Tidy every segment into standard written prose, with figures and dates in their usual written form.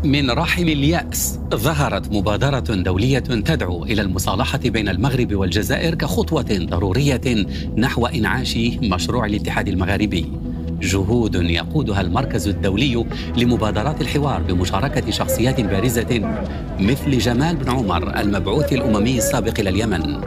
من رحم اليأس ظهرت مبادرة دولية تدعو إلى المصالحة بين المغرب والجزائر كخطوة ضرورية نحو إنعاش مشروع الاتحاد المغاربي. جهود يقودها المركز الدولي لمبادرات الحوار بمشاركة شخصيات بارزة مثل جمال بن عمر المبعوث الأممي السابق إلى اليمن.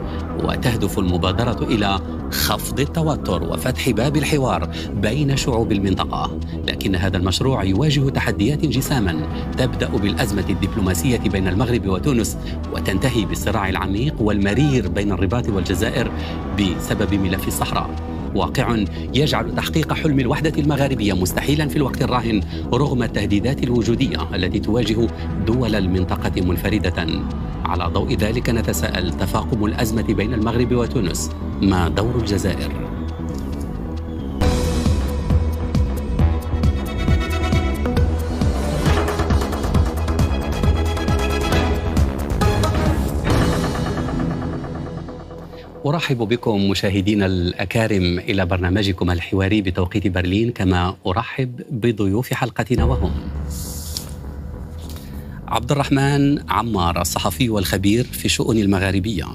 وتهدف المبادرة إلى خفض التوتر وفتح باب الحوار بين شعوب المنطقة، لكن هذا المشروع يواجه تحديات جساما تبدأ بالأزمة الدبلوماسية بين المغرب وتونس وتنتهي بالصراع العميق والمرير بين الرباط والجزائر بسبب ملف الصحراء. واقع يجعل تحقيق حلم الوحدة المغاربية مستحيلا في الوقت الراهن رغم التهديدات الوجودية التي تواجه دول المنطقة منفردة. على ضوء ذلك نتساءل: تفاقم الأزمة بين المغرب وتونس، ما دور الجزائر؟ أرحب بكم مشاهدينا الأكارم إلى برنامجكم الحواري بتوقيت برلين، كما أرحب بضيوف حلقتنا وهم عبد الرحمن عمار الصحفي والخبير في الشؤون المغاربية،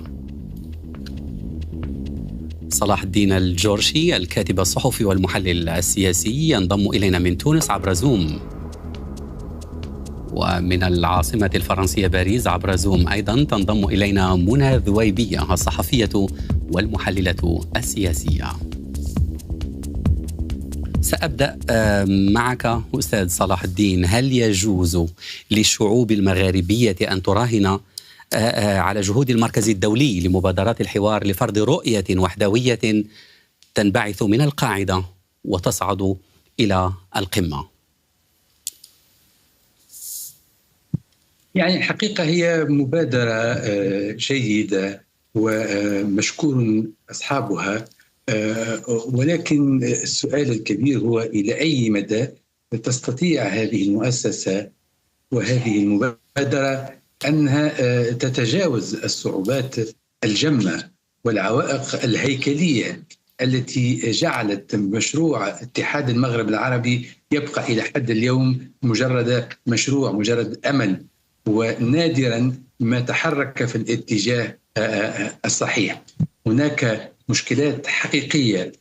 صلاح الدين الجورشي الكاتب الصحفي والمحلل السياسي ينضم إلينا من تونس عبر زوم، ومن العاصمة الفرنسية باريس عبر زوم أيضا تنضم إلينا منى ذويبية الصحفية والمحللة السياسية. سأبدأ معك أستاذ صلاح الدين. هل يجوز للشعوب المغاربية أن تراهن على جهود المركز الدولي لمبادرات الحوار لفرض رؤية وحدوية تنبعث من القاعدة وتصعد إلى القمة؟ يعني الحقيقة هي مبادرة جيدة ومشكور أصحابها، ولكن السؤال الكبير هو إلى أي مدى تستطيع هذه المؤسسة وهذه المبادرة أنها تتجاوز الصعوبات الجمة والعوائق الهيكلية التي جعلت مشروع اتحاد المغرب العربي يبقى إلى حد اليوم مجرد مشروع، مجرد أمل، ونادرا ما تحرك في الاتجاه الصحيح. هناك مشكلات حقيقية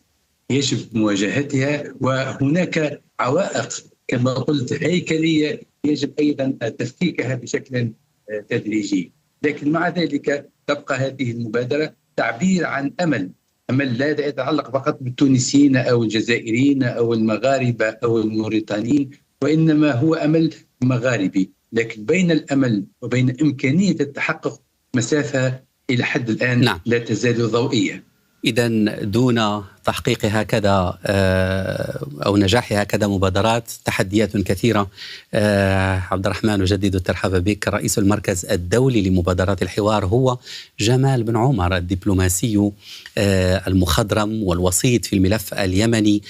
يجب مواجهتها، وهناك عوائق كما قلت هيكلية يجب أيضا تفكيكها بشكل تدريجي. لكن مع ذلك تبقى هذه المبادرة تعبير عن أمل لا يتعلق فقط بالتونسيين أو الجزائريين أو المغاربة أو الموريتانيين، وإنما هو أمل مغاربي. لكن بين الأمل وبين إمكانية التحقق مسافة إلى حد الآن لا تزال ضوئية. إذن دون تحقيق هكذا أو نجاح هكذا مبادرات تحديات كثيرة. عبد الرحمن، أجدد الترحاب بك. رئيس المركز الدولي لمبادرات الحوار هو جمال بن عمر الدبلوماسي المخضرم والوسيط في الملف اليمني.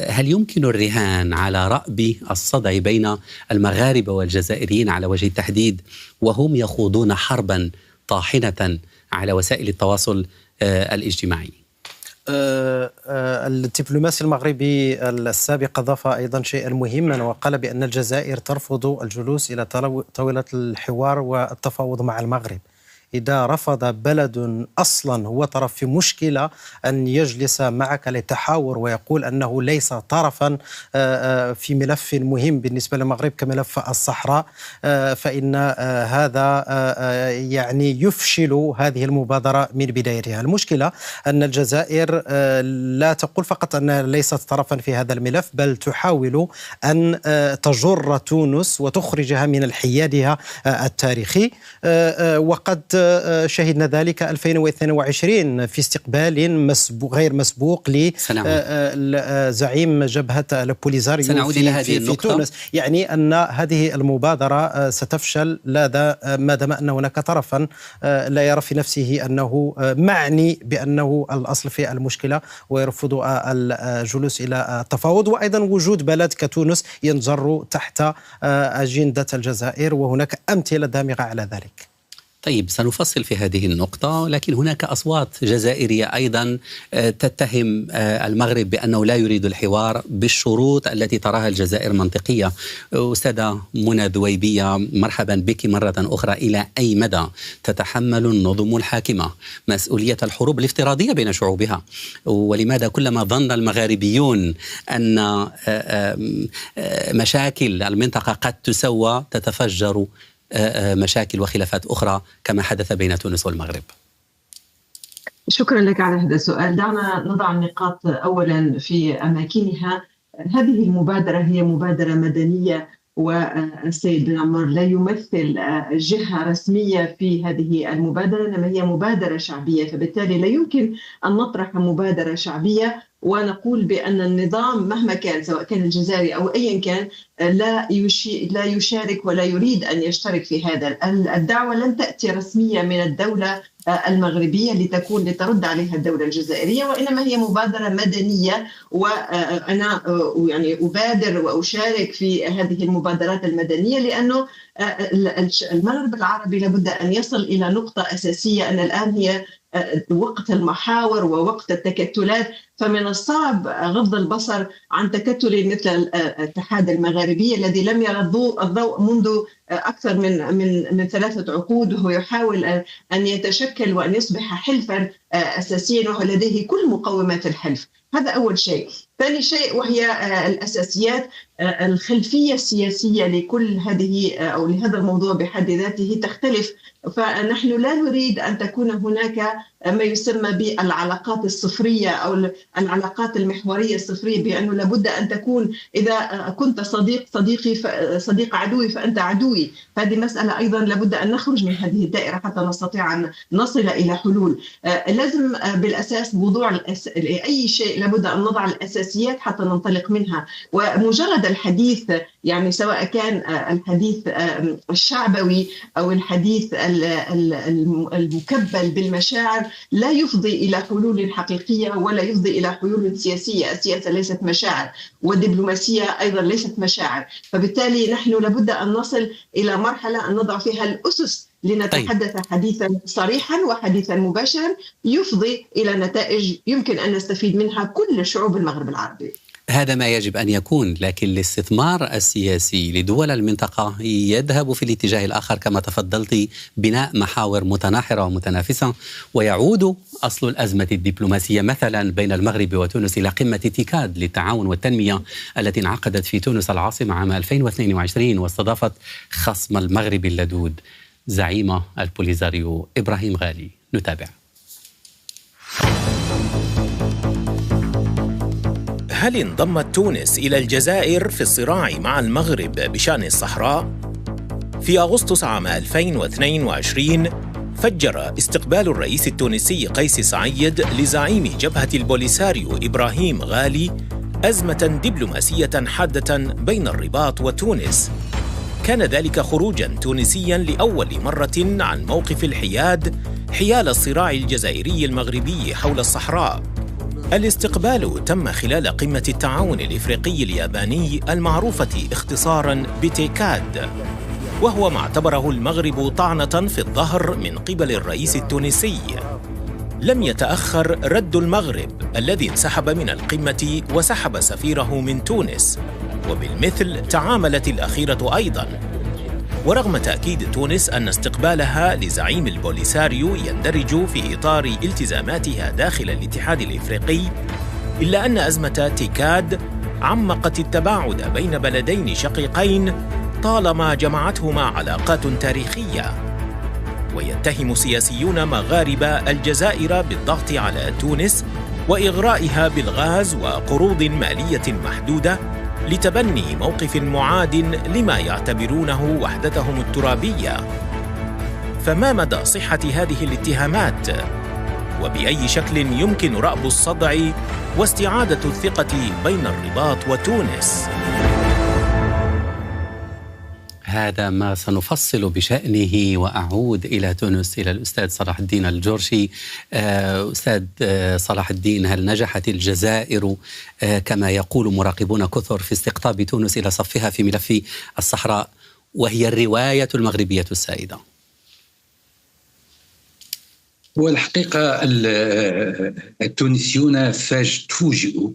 هل يمكن الرهان على رأب الصدع بين المغاربة والجزائريين على وجه التحديد وهم يخوضون حربا طاحنة على وسائل التواصل الاجتماعي؟ الدبلوماسي المغربي السابق أضاف أيضا شيئا مهما، وقال بأن الجزائر ترفض الجلوس إلى طاولة الحوار والتفاوض مع المغرب. إذا رفض بلد أصلا هو طرف في مشكلة أن يجلس معك للتحاور ويقول أنه ليس طرفا في ملف مهم بالنسبة للمغرب كملف الصحراء، فإن هذا يعني يفشل هذه المبادرة من بدايتها. المشكلة أن الجزائر لا تقول فقط أنها ليست طرفا في هذا الملف، بل تحاول أن تجر تونس وتخرجها من الحيادها التاريخي. وقد شهدنا ذلك 2022 في استقبال غير مسبوق لزعيم جبهة البوليزاريو في تونس. يعني أن هذه المبادرة ستفشل ما دام أن هناك طرفا لا يرى في نفسه أنه معني بأنه الأصل في المشكلة ويرفض الجلوس إلى التفاوض، وأيضا وجود بلد كتونس ينجر تحت أجندة الجزائر، وهناك أمثلة دامغة على ذلك. طيب سنفصل في هذه النقطة، لكن هناك أصوات جزائرية أيضا تتهم المغرب بأنه لا يريد الحوار بالشروط التي تراها الجزائر منطقية. أستاذة منى ذويبية، مرحبا بك مرة أخرى. إلى أي مدى تتحمل النظم الحاكمة مسؤولية الحروب الافتراضية بين شعوبها؟ ولماذا كلما ظن المغاربيون أن مشاكل المنطقة قد تسوى تتفجر مشاكل وخلافات أخرى كما حدث بين تونس والمغرب؟ شكرا لك على هذا السؤال. دعنا نضع النقاط أولا في أماكنها. هذه المبادرة هي مبادرة مدنية، والسيد بن عمر لا يمثل جهة رسمية في هذه المبادرة، إنما هي مبادرة شعبية، فبالتالي لا يمكن أن نطرح مبادرة شعبية ونقول بأن النظام مهما كان، سواء كان الجزائري أو أيا كان، لا يشارك ولا يريد أن يشترك في هذا. الدعوة لن تأتي رسمية من الدولة المغربية لترد عليها الدولة الجزائرية، وإنما هي مبادرة مدنية، وأنا يعني أبادر وأشارك في هذه المبادرات المدنية لأنه المغرب العربي لابد أن يصل إلى نقطة أساسية، أن الآن هي وقت المحاور ووقت التكتلات، فمن الصعب غض البصر عن تكتل مثل الاتحاد المغاربي الذي لم يرى الضوء منذ أكثر من 3 عقود، وهو يحاول أن يتشكل وأن يصبح حلفا أساسيا ولديه كل مقومات الحلف. هذا أول شيء. ثاني شيء وهي الأساسيات، الخلفية السياسية لكل هذه أو لهذا الموضوع بحد ذاته تختلف، فنحن لا نريد أن تكون هناك ما يسمى بالعلاقات الصفرية أو العلاقات المحورية الصفرية، بأنه لابد أن تكون إذا كنت صديق عدوي فأنت عدوي. هذه مسألة أيضا لابد أن نخرج من هذه الدائرة حتى نستطيع أن نصل إلى حلول. لازم بالأساس موضوع أي شيء لابد أن نضع الأساسيات حتى ننطلق منها، ومجرد الحديث يعني سواء كان الحديث الشعبوي أو الحديث المكبل بالمشاعر لا يفضي إلى حلول حقيقية ولا يفضي إلى حلول سياسية. السياسة ليست مشاعر، والدبلوماسية أيضا ليست مشاعر، فبالتالي نحن لابد أن نصل إلى مرحلة أن نضع فيها الأسس لنتحدث حديثا صريحا وحديثا مباشرا يفضي إلى نتائج يمكن أن نستفيد منها كل شعوب المغرب العربي. هذا ما يجب أن يكون، لكن الاستثمار السياسي لدول المنطقة يذهب في الاتجاه الآخر كما تفضلت، بناء محاور متناحرة ومتنافسة، ويعود أصل الأزمة الدبلوماسية مثلا بين المغرب وتونس إلى قمة تيكاد للتعاون والتنمية التي انعقدت في تونس العاصمة عام 2022 واستضافت خصم المغرب اللدود زعيم البوليزاريو إبراهيم غالي. نتابع. هل انضمت تونس إلى الجزائر في الصراع مع المغرب بشأن الصحراء؟ في أغسطس عام 2022 فجر استقبال الرئيس التونسي قيس سعيد لزعيم جبهة البوليساريو إبراهيم غالي أزمة دبلوماسية حادة بين الرباط وتونس. كان ذلك خروجاً تونسياً لأول مرة عن موقف الحياد حيال الصراع الجزائري المغربي حول الصحراء. الاستقبال تم خلال قمة التعاون الإفريقي الياباني المعروفة اختصاراً بتيكاد، وهو ما اعتبره المغرب طعنة في الظهر من قبل الرئيس التونسي. لم يتأخر رد المغرب الذي انسحب من القمة وسحب سفيره من تونس، وبالمثل تعاملت الأخيرة أيضاً. ورغم تأكيد تونس أن استقبالها لزعيم البوليساريو يندرج في إطار التزاماتها داخل الاتحاد الإفريقي، إلا أن أزمة تيكاد عمقت التباعد بين بلدين شقيقين طالما جمعتهما علاقات تاريخية. ويتهم سياسيون مغاربة الجزائر بالضغط على تونس وإغرائها بالغاز وقروض مالية محدودة لتبني موقف معاد لما يعتبرونه وحدتهم الترابية. فما مدى صحة هذه الاتهامات؟ وبأي شكل يمكن رأب الصدع واستعادة الثقة بين الرباط وتونس؟ هذا ما سنفصل بشأنه، وأعود إلى تونس إلى الأستاذ صلاح الدين الجورشي. أستاذ صلاح الدين، هل نجحت الجزائر كما يقول مراقبون كثر في استقطاب تونس إلى صفها في ملف الصحراء، وهي الرواية المغربية السائدة؟ هل نجحت الجزائر في استقطاب تونس إلى صفها في ملف الصحراء، وهي الرواية المغربية السائدة؟ والحقيقة التونسيون فوجئوا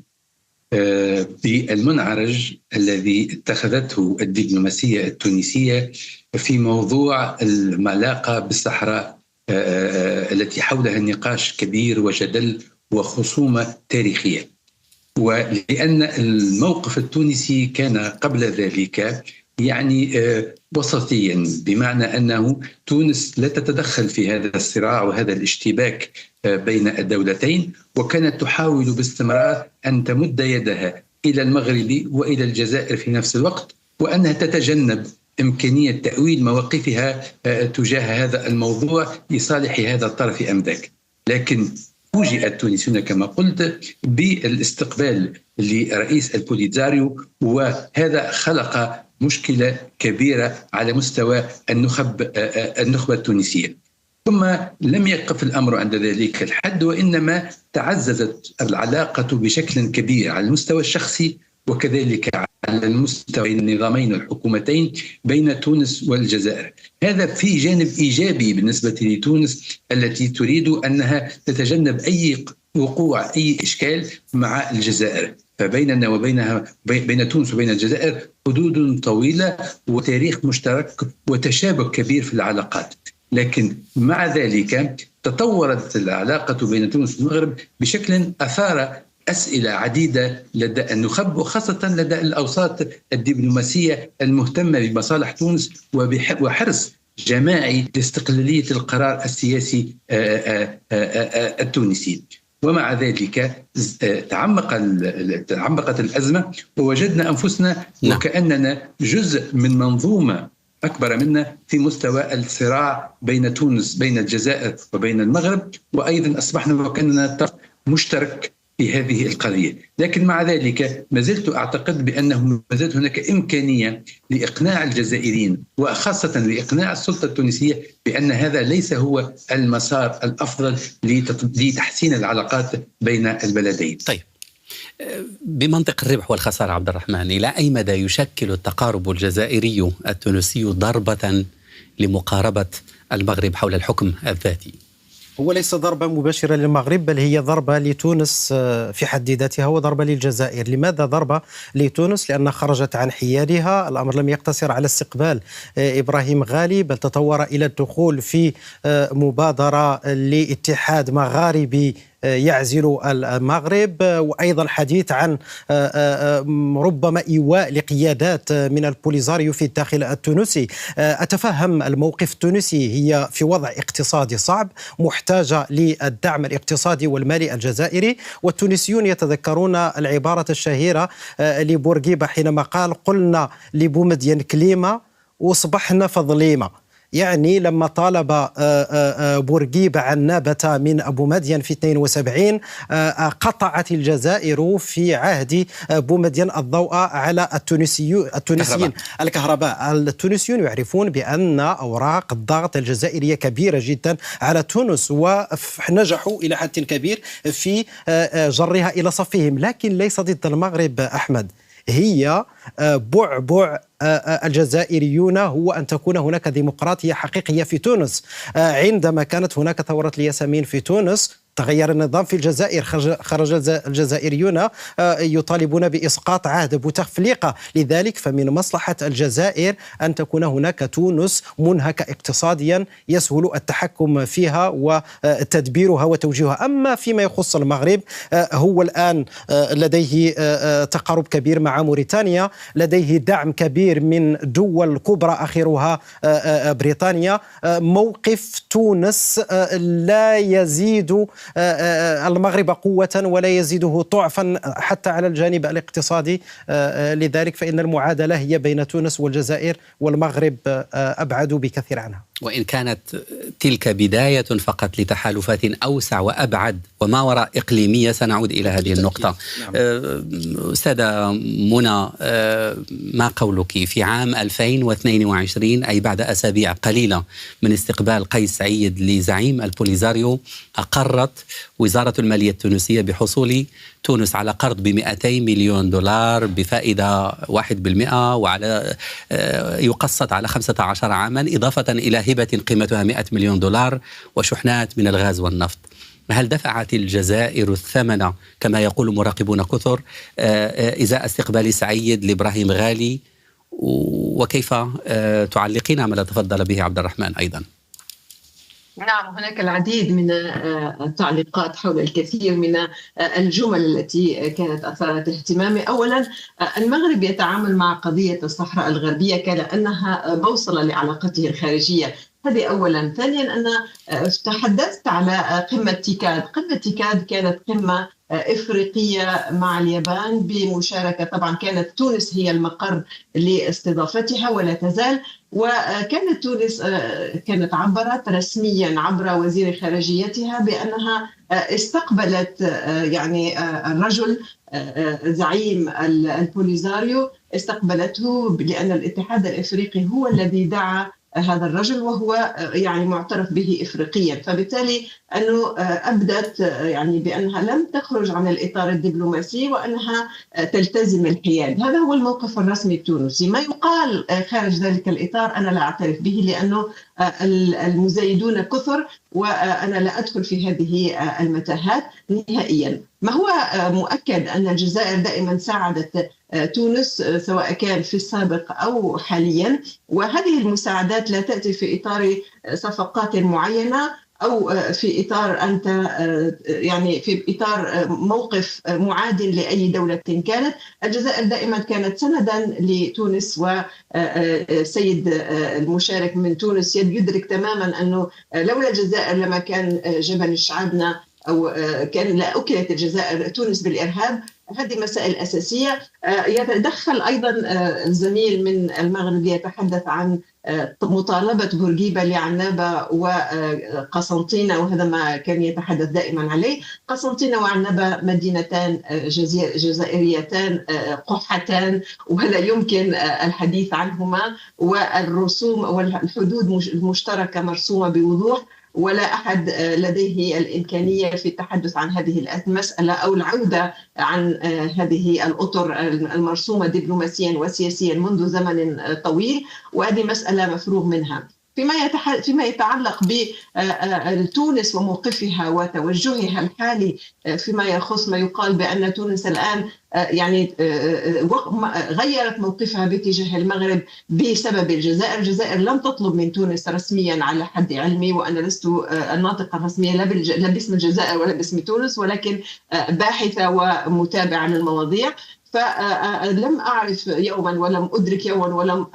بالمنعرج الذي اتخذته الدبلوماسية التونسية في موضوع العلاقة بالصحراء التي حولها نقاش كبير وجدل وخصومة تاريخية. ولأن الموقف التونسي كان قبل ذلك يعني وسطيا، بمعنى أنه تونس لا تتدخل في هذا الصراع وهذا الاشتباك بين الدولتين، وكانت تحاول باستمرار أن تمد يدها إلى المغرب وإلى الجزائر في نفس الوقت، وأنها تتجنب إمكانية تأويل مواقفها تجاه هذا الموضوع لصالح هذا الطرف أم ذاك. لكن فوجئ التونسيون كما قلت بالاستقبال لرئيس البوليزاريو، وهذا خلق مشكلة كبيرة على مستوى النخبة التونسية. ثم لم يقف الأمر عند ذلك الحد، وإنما تعززت العلاقة بشكل كبير على المستوى الشخصي وكذلك على المستوى النظامين والحكومتين بين تونس والجزائر. هذا في جانب إيجابي بالنسبة لتونس التي تريد أنها تتجنب أي وقوع أي إشكال مع الجزائر، فبيننا وبينها بين تونس وبين الجزائر حدود طويلة وتاريخ مشترك وتشابك كبير في العلاقات. لكن مع ذلك تطورت العلاقة بين تونس والمغرب بشكل أثار أسئلة عديدة لدى النخب، وخاصة لدى الأوساط الدبلوماسية المهتمة بمصالح تونس وحرص جماعي لاستقلالية القرار السياسي التونسي. ومع ذلك تعمقت الأزمة، ووجدنا أنفسنا وكأننا جزء من منظومة أكبر منا في مستوى الصراع بين تونس بين الجزائر وبين المغرب، وأيضا أصبحنا وكأننا طرف مشترك في هذه القضية. لكن مع ذلك ما زلت أعتقد بأنه ما زالت هناك إمكانية لإقناع الجزائريين وخاصة لإقناع السلطة التونسية بأن هذا ليس هو المسار الأفضل لتحسين العلاقات بين البلدين. طيب، بمنطق الربح والخسارة عبد الرحمن، إلى أي مدى يشكل التقارب الجزائري التونسي ضربة لمقاربة المغرب حول الحكم الذاتي؟ هو ليس ضربة مباشرة للمغرب، بل هي ضربة لتونس في حد ذاتها وضربة للجزائر. لماذا ضربة لتونس؟ لأنها خرجت عن حيادها. الأمر لم يقتصر على استقبال إبراهيم غالي، بل تطور إلى الدخول في مبادرة لاتحاد مغاربي يعزل المغرب، وأيضا حديث عن ربما إيواء لقيادات من البوليزاريو في الداخل التونسي. أتفهم الموقف التونسي، هي في وضع اقتصادي صعب، محتاجة للدعم الاقتصادي والمالي الجزائري، والتونسيون يتذكرون العبارة الشهيرة لبورقيبة حينما قال: قلنا لبومدين كليمة وصبحنا فظليمة. يعني لما طالب بورقيبة عن نابة من أبو مدين في 72، قطعت الجزائر في عهد بومدين الضوء على التونسيين الكهرباء. التونسيون يعرفون بأن أوراق الضغط الجزائرية كبيرة جدا على تونس، ونجحوا إلى حد كبير في جرها إلى صفهم. لكن ليس ضد المغرب أحمد، هي بعبع الجزائريون هو أن تكون هناك ديمقراطية حقيقية في تونس. عندما كانت هناك ثورة الياسمين في تونس تغير النظام في الجزائر، خرج الجزائريون يطالبون بإسقاط عهد بوتفليقة. لذلك فمن مصلحة الجزائر أن تكون هناك تونس منهكة اقتصاديا يسهل التحكم فيها وتدبيرها وتوجيهها. أما فيما يخص المغرب، هو الآن لديه تقارب كبير مع موريتانيا، لديه دعم كبير من دول كبرى آخرها بريطانيا. موقف تونس لا يزيد المغرب قوة ولا يزيده ضعفا حتى على الجانب الاقتصادي. لذلك فإن المعادلة هي بين تونس والجزائر، والمغرب أبعد بكثير عنها. وإن كانت تلك بداية فقط لتحالفات أوسع وأبعد وما وراء إقليمية، سنعود إلى هذه النقطة. أستاذة منى، ما قولك في عام 2022، أي بعد أسابيع قليلة من استقبال قيس سعيد لزعيم البوليزاريو، أقرت وزارة المالية التونسية بحصول تونس على قرض ب$200 مليون بفائدة 1%، وعلى يقسط على 15 عاما، إضافة إلى هبة قيمتها $100 مليون وشحنات من الغاز والنفط. هل دفعت الجزائر الثمن كما يقول مراقبون كثر إزاء استقبال سعيد لإبراهيم غالي؟ وكيف تعلقين على ما تفضل به عبد الرحمن أيضا؟ نعم، هناك العديد من التعليقات حول الكثير من الجمل التي كانت أثارت اهتمامي. أولا، المغرب يتعامل مع قضية الصحراء الغربية كأنها بوصلة لعلاقته الخارجية، هذه أولا. ثانيا، أنا تحدثت على قمة تيكاد. قمة تيكاد كانت قمة إفريقية مع اليابان بمشاركة، طبعا كانت تونس هي المقر لاستضافتها ولا تزال، وكانت تونس كانت عبرت رسميا عبر وزير خارجيتها بأنها استقبلت يعني الرجل زعيم البوليزاريو، استقبلته لأن الاتحاد الإفريقي هو الذي دعا هذا الرجل، وهو يعني معترف به إفريقيا، فبالتالي أنه أبدت يعني بأنها لم تخرج عن الإطار الدبلوماسي وأنها تلتزم الحياد. هذا هو الموقف الرسمي التونسي. ما يقال خارج ذلك الإطار أنا لا أعترف به، لأنه المزايدون كثر وأنا لا أدخل في هذه المتاهات نهائيا. ما هو مؤكد أن الجزائر دائما ساعدت تونس سواء كان في السابق أو حاليا، وهذه المساعدات لا تأتي في إطار صفقات معينة أو في إطار أنت يعني في إطار موقف معاد لأي دولة كانت. الجزائر دائما كانت سندا لتونس، والسيد المشارك من تونس يدرك تماما أنه لولا الجزائر لما كان جبل شعبنا أو كان لا أكلت الجزائر تونس بالإرهاب. هذه مسائل أساسية. يتدخل أيضا الزميل من المغرب يتحدث عن مطالبة بورقيبة لعنابة وقسنطينة، وهذا ما كان يتحدث دائما عليه. قسنطينة وعنابة مدينتان جزائريتان قحتان، ولا يمكن الحديث عنهما، والرسوم والحدود المشتركة مرسومة بوضوح، ولا أحد لديه الإمكانية في التحدث عن هذه المسألة أو العودة عن هذه الأطر المرسومة دبلوماسيا وسياسيا منذ زمن طويل، وهذه مسألة مفروغ منها. فيما يتعلق بتونس وموقفها وتوجهها الحالي فيما يخص ما يقال بأن تونس الآن يعني غيرت موقفها باتجاه المغرب بسبب الجزائر. الجزائر لم تطلب من تونس رسميا على حد علمي، وأنا لست الناطقة الرسمية لا باسم الجزائر ولا باسم تونس، ولكن باحثة ومتابعة للمواضيع، فلم أعرف يوما ولم أدرك يوما ولم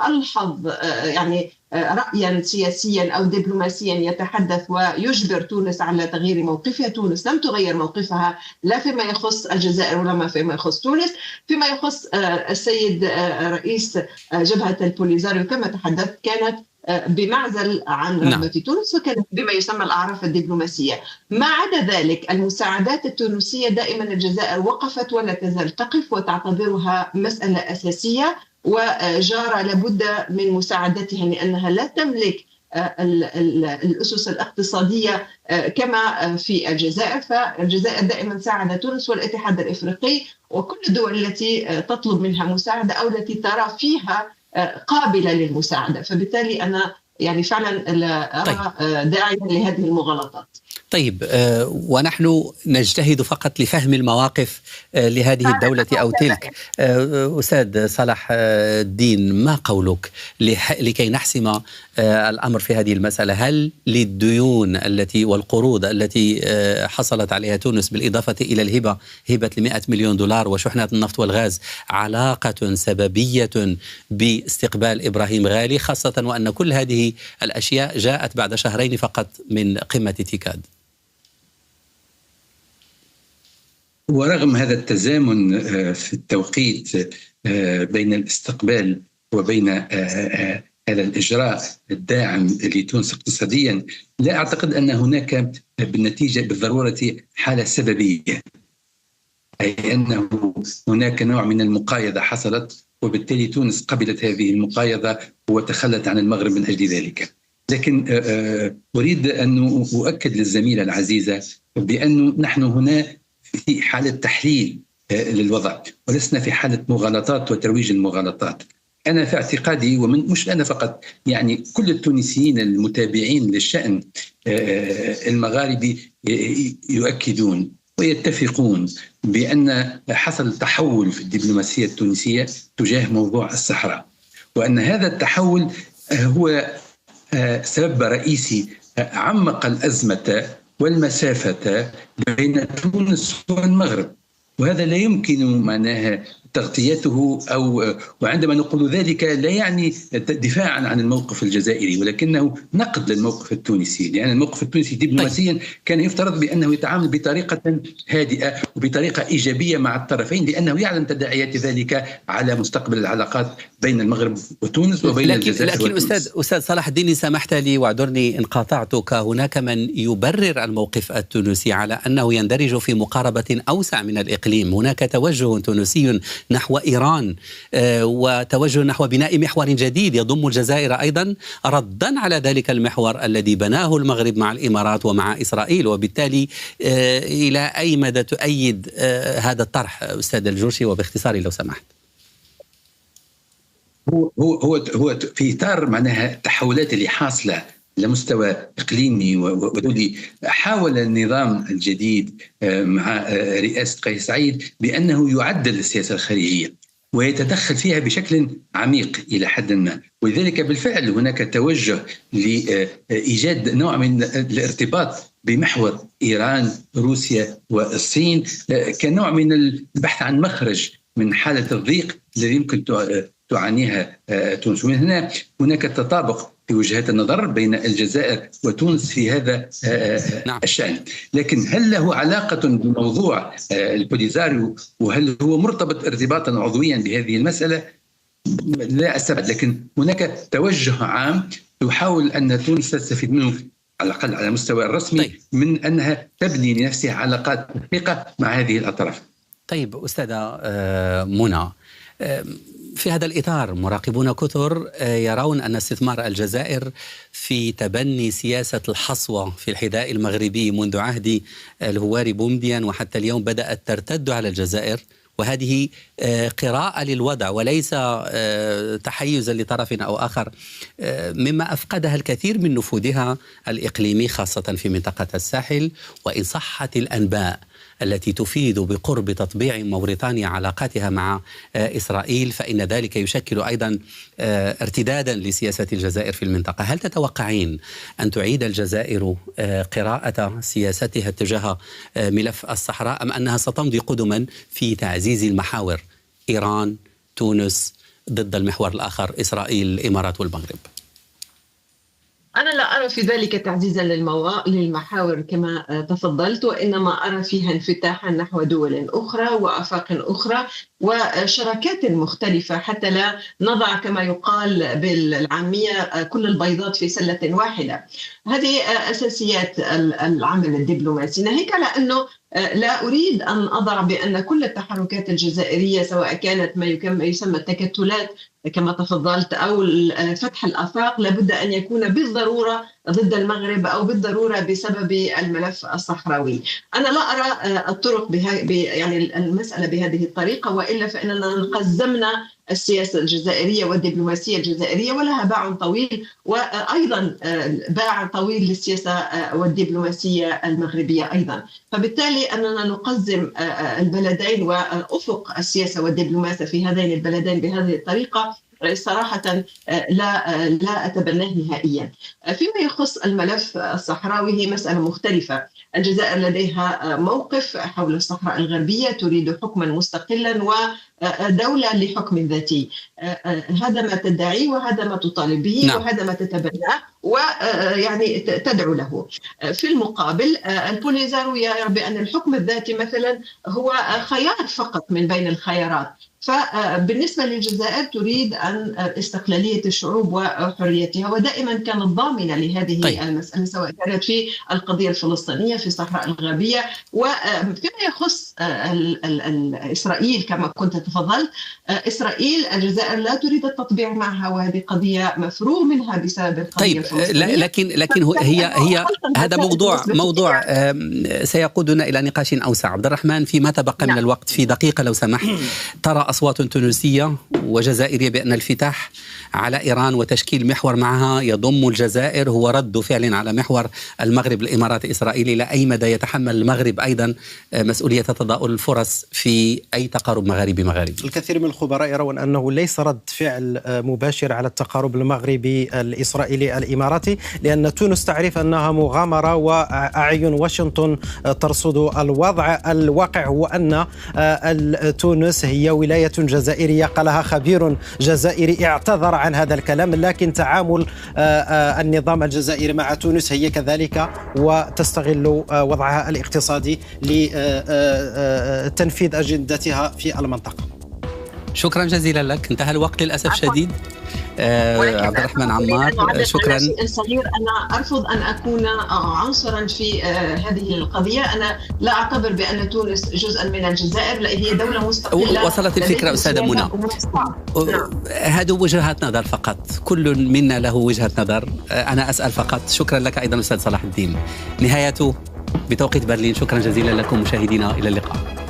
ألحظ يعني رأيا سياسيا أو دبلوماسيا يتحدث ويجبر تونس على تغيير موقفها. تونس لم تغير موقفها لا فيما يخص الجزائر ولا فيما يخص تونس. فيما يخص السيد رئيس جبهة البوليزاريو كما تحدثت، كانت بمعزل عن رغبة تونس، وكانت بما يسمى الأعراف الدبلوماسية. ما عدا ذلك المساعدات التونسية دائما الجزائر وقفت ولا تزال تقف وتعتبرها مسألة أساسية وجارة لابد من مساعدتها، لأنها لا تملك الأسس الاقتصادية كما في الجزائر. فالجزائر دائما ساعد تونس والاتحاد الإفريقي وكل الدول التي تطلب منها مساعدة أو التي ترى فيها قابلة للمساعدة. فبالتالي أنا يعني فعلا لا أرى داعيا لهذه المغالطات. طيب، ونحن نجتهد فقط لفهم المواقف لهذه الدولة أو تلك. أستاذ صلاح الدين، ما قولك لكي نحسم الأمر في هذه المسألة؟ هل للديون التي والقروض التي حصلت عليها تونس بالإضافة إلى هبة $100 مليون وشحنات النفط والغاز علاقة سببية باستقبال إبراهيم غالي، خاصة وأن كل هذه الأشياء جاءت بعد شهرين فقط من قمة تيكاد؟ ورغم هذا التزامن في التوقيت بين الاستقبال وبين هذا الإجراء الداعم لتونس اقتصاديا، لا أعتقد أن هناك بالنتيجة بالضرورة حالة سببية، أي أنه هناك نوع من المقايضة حصلت، وبالتالي تونس قبلت هذه المقايضة وتخلت عن المغرب من أجل ذلك. لكن أريد أن أؤكد للزميلة العزيزة بأنه نحن هنا في حالة تحليل للوضع، ولسنا في حالة مغالطات وترويج المغالطات. أنا في اعتقادي، ومن مش أنا فقط، يعني كل التونسيين المتابعين للشأن المغاربي يؤكدون ويتفقون بأن حصل تحول في الدبلوماسية التونسية تجاه موضوع الصحراء، وأن هذا التحول هو سبب رئيسي عمق الأزمة والمسافة بين تونس والمغرب، وهذا لا يمكن معناها تغطيته وعندما نقول ذلك لا يعني دفاعا عن الموقف الجزائري، ولكنه نقد للموقف التونسي، لأن الموقف التونسي دبلوماسيا كان يفترض بأنه يتعامل بطريقة هادئة وبطريقة إيجابية مع الطرفين، لأنه يعلم تداعيات ذلك على مستقبل العلاقات بين المغرب وتونس وبين الجزائر لكن أستاذ صلاح الدين، إن سمحت لي واعذرني إن قاطعتك، هناك من يبرر الموقف التونسي على أنه يندرج في مقاربة أوسع من الإقليم. هناك توجه تونسي نحو إيران وتوجه نحو بناء محور جديد يضم الجزائر أيضا، ردا على ذلك المحور الذي بناه المغرب مع الإمارات ومع إسرائيل. وبالتالي إلى أي مدى تؤيد هذا الطرح أستاذ الجرشي، وباختصار لو سمحت؟ هو في إطار معناها التحولات اللي حاصلة لمستوى إقليمي ودولي، حاول النظام الجديد مع رئاسة قيس سعيد بأنه يعدل السياسة الخارجية ويتدخل فيها بشكل عميق إلى حد ما، ولذلك بالفعل هناك توجه لإيجاد نوع من الارتباط بمحور إيران، روسيا والصين كنوع من البحث عن مخرج من حالة الضيق الذي يمكن تعانيها تونس. ومن هنا هناك تطابق في وجهات النظر بين الجزائر وتونس في هذا الشأن. لكن هل له علاقة بموضوع البوليزاريو، وهل هو مرتبط ارتباطا عضويا بهذه المسألة؟ لا أستبعد، لكن هناك توجه عام تحاول أن تونس تستفيد منه على الأقل على المستوى الرسمي من أنها تبني لنفسها علاقات ثقة مع هذه الأطراف. طيب أستاذة منى، في هذا الإطار مراقبون كثر يرون أن استثمار الجزائر في تبني سياسة الحصوة في الحذاء المغربي منذ عهد الهواري بومدين وحتى اليوم بدأت ترتد على الجزائر، وهذه قراءة للوضع وليس تحيزا لطرف أو آخر، مما أفقدها الكثير من نفوذها الإقليمي خاصة في منطقة الساحل. وإن صحت الأنباء التي تفيد بقرب تطبيع موريتانيا علاقاتها مع إسرائيل، فإن ذلك يشكل أيضا ارتدادا لسياسة الجزائر في المنطقة. هل تتوقعين أن تعيد الجزائر قراءة سياستها تجاه ملف الصحراء، أم أنها ستمضي قدما في تعزيز المحاور إيران، تونس ضد المحور الآخر إسرائيل، الإمارات والمغرب؟ أنا لا أرى في ذلك تعزيزا للمحاور كما تفضلت، وإنما أرى فيها انفتاحا نحو دول أخرى وآفاق أخرى وشراكات مختلفة، حتى لا نضع كما يقال بالعامية كل البيضات في سلة واحدة. هذه أساسيات العمل الدبلوماسي، ناهيك على أنه لا أريد أن أضع بأن كل التحركات الجزائرية سواء كانت ما يسمى التكتلات كما تفضلت أو فتح الآفاق لابد أن يكون بالضرورة ضد المغرب أو بالضرورة بسبب الملف الصحراوي. أنا لا أرى الطرق يعني المسألة بهذه الطريقة، وإلا فإننا قزمنا السياسة الجزائرية والدبلوماسية الجزائرية ولها باع طويل، وأيضا باع طويل للسياسة والدبلوماسية المغربية أيضا. فبالتالي أننا نقزم البلدين وأفق السياسة والدبلوماسية في هذين البلدين بهذه الطريقة صراحة لا أتبناه نهائيا. فيما يخص الملف الصحراوي هي مسألة مختلفة. الجزائر لديها موقف حول الصحراء الغربية، تريد حكما مستقلا ودولة لحكم ذاتي. هذا ما تدعي وهذا ما تطالب به وهذا ما تتبناه ويعني تدعو له. في المقابل البوليزاريو يرى بأن الحكم الذاتي مثلا هو خيار فقط من بين الخيارات، فبالنسبة للجزائر تريد أن استقلالية الشعوب وحريتها، ودائما كانت ضامنة لهذه المسألة، سواء كانت في القضية الفلسطينية في الصحراء الغربية. وفيما يخص إسرائيل كما كنت تفضلت، إسرائيل الجزائر لا تريد التطبيع معها، وهذه قضية مفروغ منها بسبب القضية الفلسطينية. لكن هي هذا موضوع سيقودنا إلى نقاش أوسع. عبد الرحمن، فيما تبقى من الوقت في دقيقة لو سمحت، ترى أصوات تونسية وجزائرية بأن الانفتاح على إيران وتشكيل محور معها يضم الجزائر هو رد فعل على محور المغرب الإمارات إسرائيل. إلى أي مدى يتحمل المغرب أيضا مسؤولية تضاؤل الفرص في أي تقارب مغاربي؟ الكثير من الخبراء يرون أنه ليس رد فعل مباشر على التقارب المغربي الإسرائيلي الإماراتي، لأن تونس تعرف أنها مغامرة وأعين واشنطن ترصد الوضع. الواقع هو أن تونس هي ولاية جزائرية، قالها خبير جزائري اعتذر عن هذا الكلام، لكن تعامل النظام الجزائري مع تونس هي كذلك، وتستغل وضعها الاقتصادي لتنفيذ أجندتها في المنطقة. شكرا جزيلا لك، انتهى الوقت للأسف شديد. عبد الرحمن عمار، شكرا. الصغير، أنا أرفض أن أكون عنصرا في هذه القضية. أنا لا أعتبر بأن تونس جزءا من الجزائر، لا، هي دولة مستقلة. وصلت الفكرة أستاذة منى. هذه وجهات نظر فقط، كل منا له وجهة نظر. أنا أسأل فقط. شكرا لك أيضا أستاذ صلاح الدين. نهايته بتوقيت برلين. شكرا جزيلا لكم مشاهدينا، إلى اللقاء.